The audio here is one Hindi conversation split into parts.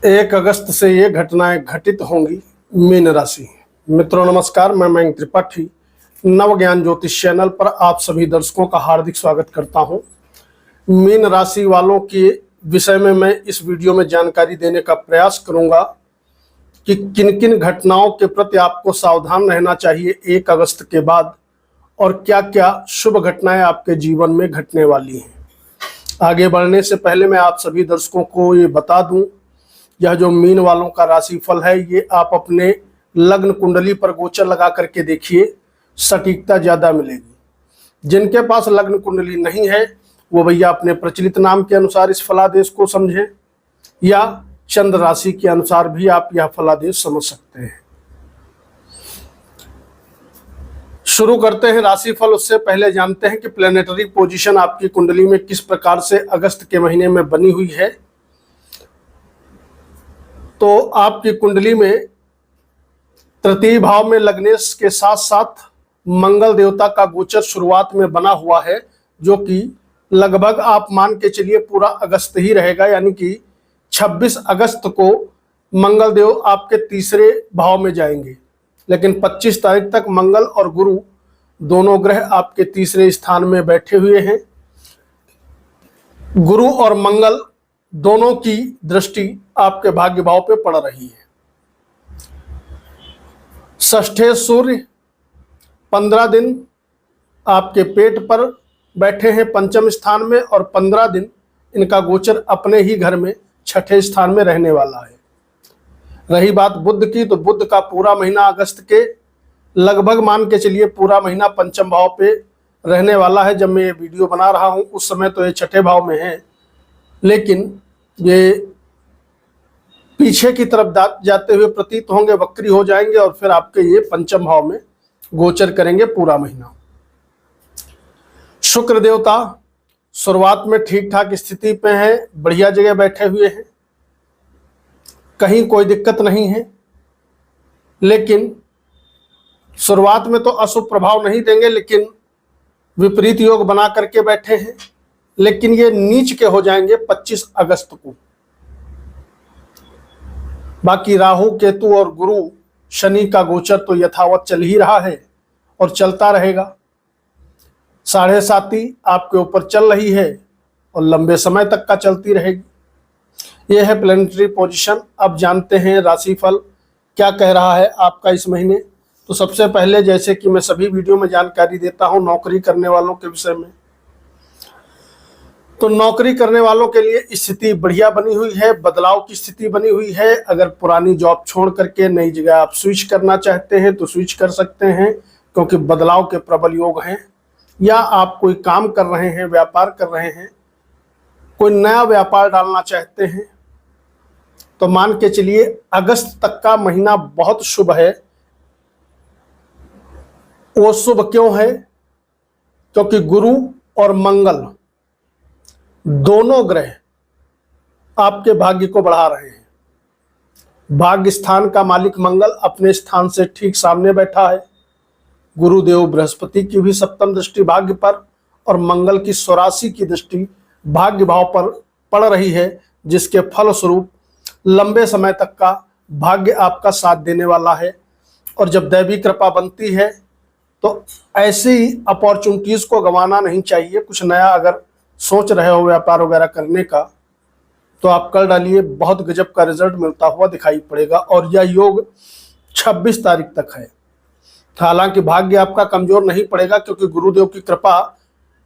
1 अगस्त से ये घटनाएं घटित होंगी। मीन राशि। मित्रों नमस्कार, मैं मयंक त्रिपाठी नव ज्ञान ज्योतिष चैनल पर आप सभी दर्शकों का हार्दिक स्वागत करता हूं। मीन राशि वालों के विषय में मैं इस वीडियो में जानकारी देने का प्रयास करूंगा कि किन किन घटनाओं के प्रति आपको सावधान रहना चाहिए 1 अगस्त के बाद और क्या क्या शुभ घटनाएं आपके जीवन में घटने वाली हैं। आगे बढ़ने से पहले मैं आप सभी दर्शकों को ये बता दूं, यह जो मीन वालों का राशिफल है ये आप अपने लग्न कुंडली पर गोचर लगा करके देखिए, सटीकता ज़्यादा मिलेगी। जिनके पास लग्न कुंडली नहीं है वो भैया अपने प्रचलित नाम के अनुसार इस फलादेश को समझें या चंद्र राशि के अनुसार भी आप यह फलादेश समझ सकते हैं। शुरू करते हैं राशिफल। उससे पहले जानते हैं कि प्लेनेटरी पोजीशन आपकी कुंडली में किस प्रकार से अगस्त के महीने में बनी हुई है। तो आपकी कुंडली में तृतीय भाव में लग्नेश के साथ साथ मंगल देवता का गोचर शुरुआत में बना हुआ है, जो कि लगभग आप मान के चलिए पूरा अगस्त ही रहेगा, यानी कि 26 अगस्त को मंगल देव आपके तीसरे भाव में जाएंगे। लेकिन 25 तारीख तक मंगल और गुरु दोनों ग्रह आपके तीसरे स्थान में बैठे हुए हैं। गुरु और मंगल दोनों की दृष्टि आपके भाग्य भाव पे पड़ रही है। षष्ठे सूर्य 15 दिन आपके पेट पर बैठे हैं पंचम स्थान में, और 15 दिन इनका गोचर अपने ही घर में छठे स्थान में रहने वाला है। रही बात बुध की, तो बुध का पूरा महीना अगस्त के लगभग मान के चलिए पूरा महीना पंचम भाव पे रहने वाला है। जब मैं ये वीडियो बना रहा हूँ उस समय तो ये छठे भाव में है, लेकिन ये पीछे की तरफ जाते हुए प्रतीत होंगे, वक्री हो जाएंगे और फिर आपके ये पंचम भाव में गोचर करेंगे पूरा महीना। शुक्र देवता शुरुआत में ठीक ठाक स्थिति पे हैं, बढ़िया जगह बैठे हुए हैं, कहीं कोई दिक्कत नहीं है। लेकिन शुरुआत में तो अशुभ प्रभाव नहीं देंगे, लेकिन विपरीत योग बना करके बैठे हैं। लेकिन ये नीच के हो जाएंगे 25 अगस्त को। बाकी राहु केतु और गुरु शनि का गोचर तो यथावत चल ही रहा है और चलता रहेगा। 7.5 आपके ऊपर चल रही है और लंबे समय तक का चलती रहेगी। यह है प्लेनेटरी पोजीशन। अब जानते हैं राशिफल क्या कह रहा है आपका इस महीने। तो सबसे पहले, जैसे कि मैं सभी वीडियो में जानकारी देता हूं नौकरी करने वालों के विषय में, तो नौकरी करने वालों के लिए स्थिति बढ़िया बनी हुई है, बदलाव की स्थिति बनी हुई है। अगर पुरानी जॉब छोड़ करके नई जगह आप स्विच करना चाहते हैं तो स्विच कर सकते हैं, क्योंकि बदलाव के प्रबल योग हैं। या आप कोई काम कर रहे हैं, व्यापार कर रहे हैं, कोई नया व्यापार डालना चाहते हैं, तो मान के चलिए अगस्त तक का महीना बहुत शुभ है। वो शुभ क्यों है? क्योंकि गुरु और मंगल दोनों ग्रह आपके भाग्य को बढ़ा रहे हैं। भाग्य स्थान का मालिक मंगल अपने स्थान से ठीक सामने बैठा है। गुरुदेव बृहस्पति की भी सप्तम दृष्टि भाग्य पर और मंगल की स्वराशि की दृष्टि भाग्य भाव पर पड़ रही है, जिसके फलस्वरूप लंबे समय तक का भाग्य आपका साथ देने वाला है। और जब दैवी कृपा बनती है तो ऐसी अपॉर्चुनिटीज को गंवाना नहीं चाहिए। कुछ नया अगर सोच रहे हो व्यापार वगैरह करने का तो आप कर डालिए, बहुत गजब का रिजल्ट मिलता हुआ दिखाई पड़ेगा। और यह योग 26 तारीख तक है। हालांकि भाग्य आपका कमजोर नहीं पड़ेगा, क्योंकि गुरुदेव की कृपा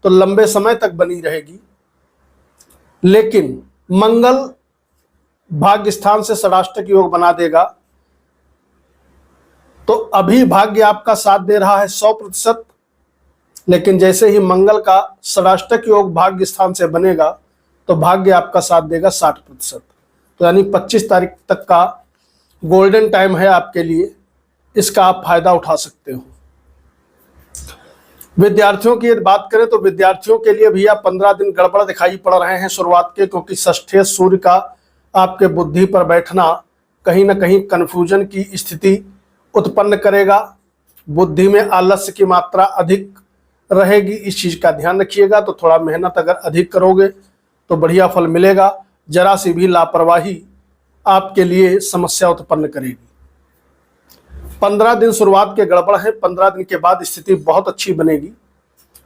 तो लंबे समय तक बनी रहेगी। लेकिन मंगल भाग्य स्थान से षडाष्टक योग बना देगा, तो अभी भाग्य आपका साथ दे रहा है 100%। लेकिन जैसे ही मंगल का षडाष्टक योग भाग्य स्थान से बनेगा तो भाग्य आपका साथ देगा 60%। तो यानी 25 तारीख तक का गोल्डन टाइम है आपके लिए, इसका आप फायदा उठा सकते हो। विद्यार्थियों की बात करें तो विद्यार्थियों के लिए भैया 15 दिन गड़बड़ दिखाई पड़ रहे हैं शुरुआत के, क्योंकि षष्ठे सूर्य का आपके बुद्धि पर बैठना कहीं ना कहीं कन्फ्यूजन की स्थिति उत्पन्न करेगा। बुद्धि में आलस्य की मात्रा अधिक रहेगी, इस चीज का ध्यान रखिएगा। तो थोड़ा मेहनत अगर अधिक करोगे तो बढ़िया फल मिलेगा। जरा सी भी लापरवाही आपके लिए समस्या उत्पन्न करेगी। 15 दिन शुरुआत के गड़बड़ है, 15 दिन के बाद स्थिति बहुत अच्छी बनेगी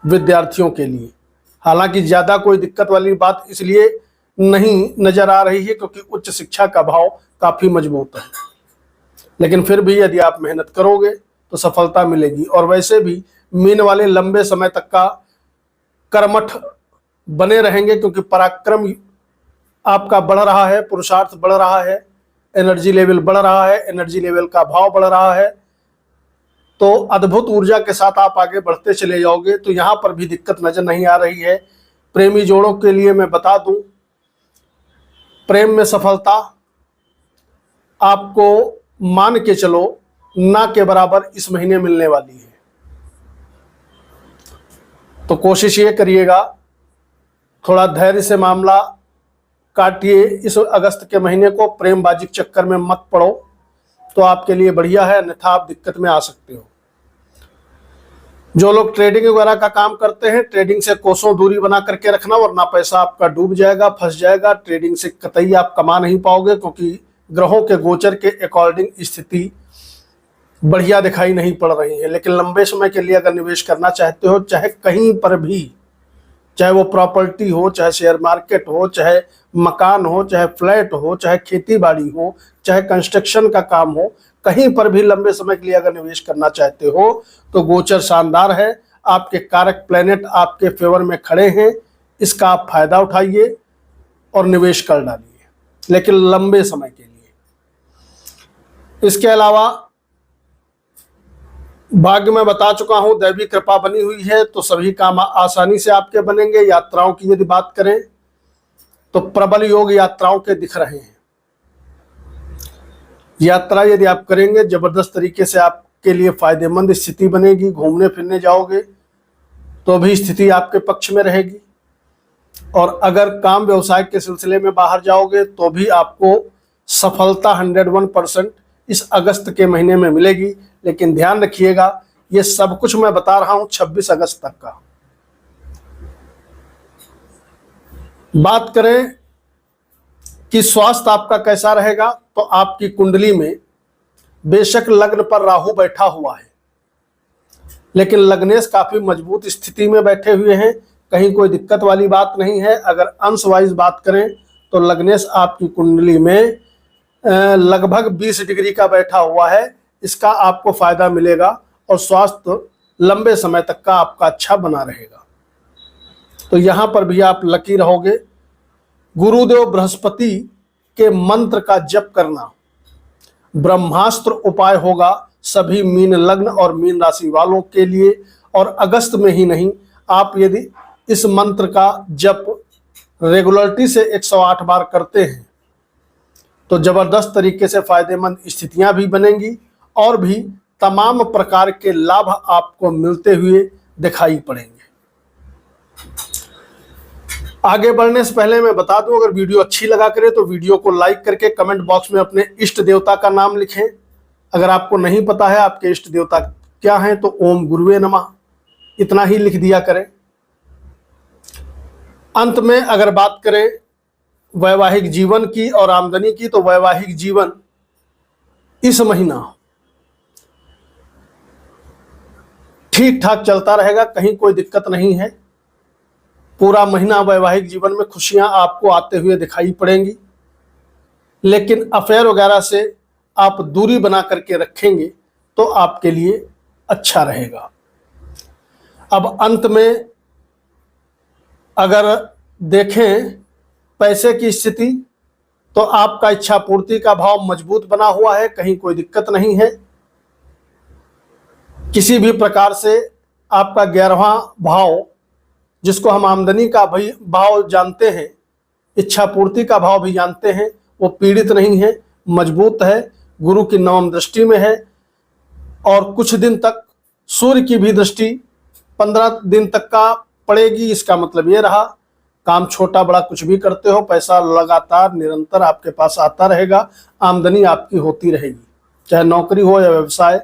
विद्यार्थियों के लिए। हालांकि ज़्यादा कोई दिक्कत वाली बात इसलिए नहीं नजर आ रही है क्योंकि उच्च शिक्षा का भाव काफ़ी मजबूत है, लेकिन फिर भी यदि आप मेहनत करोगे तो सफलता मिलेगी। और वैसे भी मीन वाले लंबे समय तक का कर्मठ बने रहेंगे क्योंकि पराक्रम आपका बढ़ रहा है, पुरुषार्थ बढ़ रहा है, एनर्जी लेवल बढ़ रहा है, एनर्जी लेवल का भाव बढ़ रहा है, तो अद्भुत ऊर्जा के साथ आप आगे बढ़ते चले जाओगे। तो यहाँ पर भी दिक्कत नजर नहीं आ रही है। प्रेमी जोड़ों के लिए मैं बता दूं, प्रेम में सफलता आपको मान के चलो ना के बराबर इस महीने मिलने वाली है। तो कोशिश ये करिएगा, थोड़ा धैर्य से मामला काटिए। इस अगस्त के महीने को प्रेमबाजी के चक्कर में मत पड़ो तो आपके लिए बढ़िया है, अन्यथा आप दिक्कत में आ सकते हो। जो लोग ट्रेडिंग वगैरह का काम करते हैं, ट्रेडिंग से कोसों दूरी बना करके रखना, वरना पैसा आपका डूब जाएगा, फंस जाएगा। ट्रेडिंग से कतई आप कमा नहीं पाओगे क्योंकि ग्रहों के गोचर के अकॉर्डिंग स्थिति बढ़िया दिखाई नहीं पड़ रही है। लेकिन लंबे समय के लिए अगर निवेश करना चाहते हो, चाहे कहीं पर भी, चाहे वो प्रॉपर्टी हो, चाहे शेयर मार्केट हो, चाहे मकान हो, चाहे फ्लैट हो, चाहे खेती बाड़ी हो, चाहे कंस्ट्रक्शन का काम हो, कहीं पर भी लंबे समय के लिए अगर निवेश करना चाहते हो तो गोचर शानदार है। आपके कारक प्लेनेट आपके फेवर में खड़े हैं, इसका आप फायदा उठाइए और निवेश कर डालिए, लेकिन लंबे समय के लिए। इसके अलावा भाग्य में बता चुका हूं, दैवी कृपा बनी हुई है तो सभी काम आसानी से आपके बनेंगे। यात्राओं की यदि बात करें तो प्रबल योग यात्राओं के दिख रहे हैं। यात्रा यदि आप करेंगे, जबरदस्त तरीके से आपके लिए फायदेमंद स्थिति बनेगी। घूमने फिरने जाओगे तो भी स्थिति आपके पक्ष में रहेगी, और अगर काम व्यवसाय के सिलसिले में बाहर जाओगे तो भी आपको सफलता 101% इस अगस्त के महीने में मिलेगी। लेकिन ध्यान रखिएगा, ये सब कुछ मैं बता रहा हूं 26 अगस्त तक का। बात करें कि स्वास्थ्य आपका कैसा रहेगा, तो आपकी कुंडली में बेशक लग्न पर राहु बैठा हुआ है, लेकिन लग्नेश काफी मजबूत स्थिति में बैठे हुए हैं, कहीं कोई दिक्कत वाली बात नहीं है। अगर अंश वाइज बात करें तो लग्नेश आपकी कुंडली में लगभग 20 डिग्री का बैठा हुआ है, इसका आपको फायदा मिलेगा और स्वास्थ्य लंबे समय तक का आपका अच्छा बना रहेगा। तो यहां पर भी आप लकी रहोगे। गुरुदेव बृहस्पति के मंत्र का जप करना ब्रह्मास्त्र उपाय होगा सभी मीन लग्न और मीन राशि वालों के लिए। और अगस्त में ही नहीं, आप यदि इस मंत्र का जप रेगुलरिटी से 108 बार करते हैं तो जबरदस्त तरीके से फायदेमंद स्थितियां भी बनेंगी और भी तमाम प्रकार के लाभ आपको मिलते हुए दिखाई पड़ेंगे। आगे बढ़ने से पहले मैं बता दूं, अगर वीडियो अच्छी लगा करे तो वीडियो को लाइक करके कमेंट बॉक्स में अपने इष्ट देवता का नाम लिखें। अगर आपको नहीं पता है आपके इष्ट देवता क्या हैं तो ओम गुरुवे नमः इतना ही लिख दिया करें। अंत में अगर बात करें वैवाहिक जीवन की और आमदनी की, तो वैवाहिक जीवन इस महीना ठीक ठाक चलता रहेगा, कहीं कोई दिक्कत नहीं है। पूरा महीना वैवाहिक जीवन में खुशियां आपको आते हुए दिखाई पड़ेंगी, लेकिन अफेयर वगैरह से आप दूरी बना करके रखेंगे तो आपके लिए अच्छा रहेगा। अब अंत में अगर देखें पैसे की स्थिति, तो आपका इच्छा पूर्ति का भाव मजबूत बना हुआ है, कहीं कोई दिक्कत नहीं है। किसी भी प्रकार से आपका 11वां भाव, जिसको हम आमदनी का भाव जानते हैं, इच्छा पूर्ति का भाव भी जानते हैं, वो पीड़ित नहीं है, मजबूत है, गुरु की 9वीं दृष्टि में है। और कुछ दिन तक सूर्य की भी दृष्टि 15 दिन तक का पड़ेगी। इसका मतलब ये रहा, काम छोटा बड़ा कुछ भी करते हो, पैसा लगातार निरंतर आपके पास आता रहेगा, आमदनी आपकी होती रहेगी, चाहे नौकरी हो या व्यवसाय।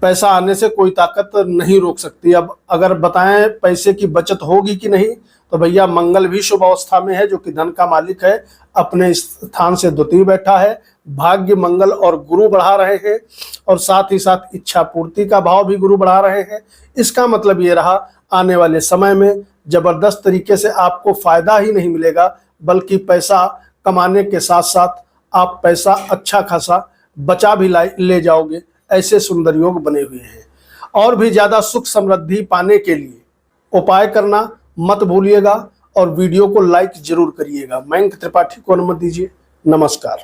पैसा आने से कोई ताकत नहीं रोक सकती। अब अगर बताएं पैसे की बचत होगी कि नहीं, तो भैया मंगल भी शुभ अवस्था में है, जो कि धन का मालिक है, अपने स्थान से द्वितीय बैठा है। भाग्य, मंगल और गुरु बढ़ा रहे हैं, और साथ ही साथ इच्छा पूर्ति का भाव भी गुरु बढ़ा रहे हैं। इसका मतलब ये रहा, आने वाले समय में जबरदस्त तरीके से आपको फायदा ही नहीं मिलेगा, बल्कि पैसा कमाने के साथ साथ आप पैसा अच्छा खासा बचा भी ले जाओगे। ऐसे सुंदर योग बने हुए हैं। और भी ज्यादा सुख समृद्धि पाने के लिए उपाय करना मत भूलिएगा, और वीडियो को लाइक जरूर करिएगा। मयंक त्रिपाठी को अनुमति दीजिए। नमस्कार।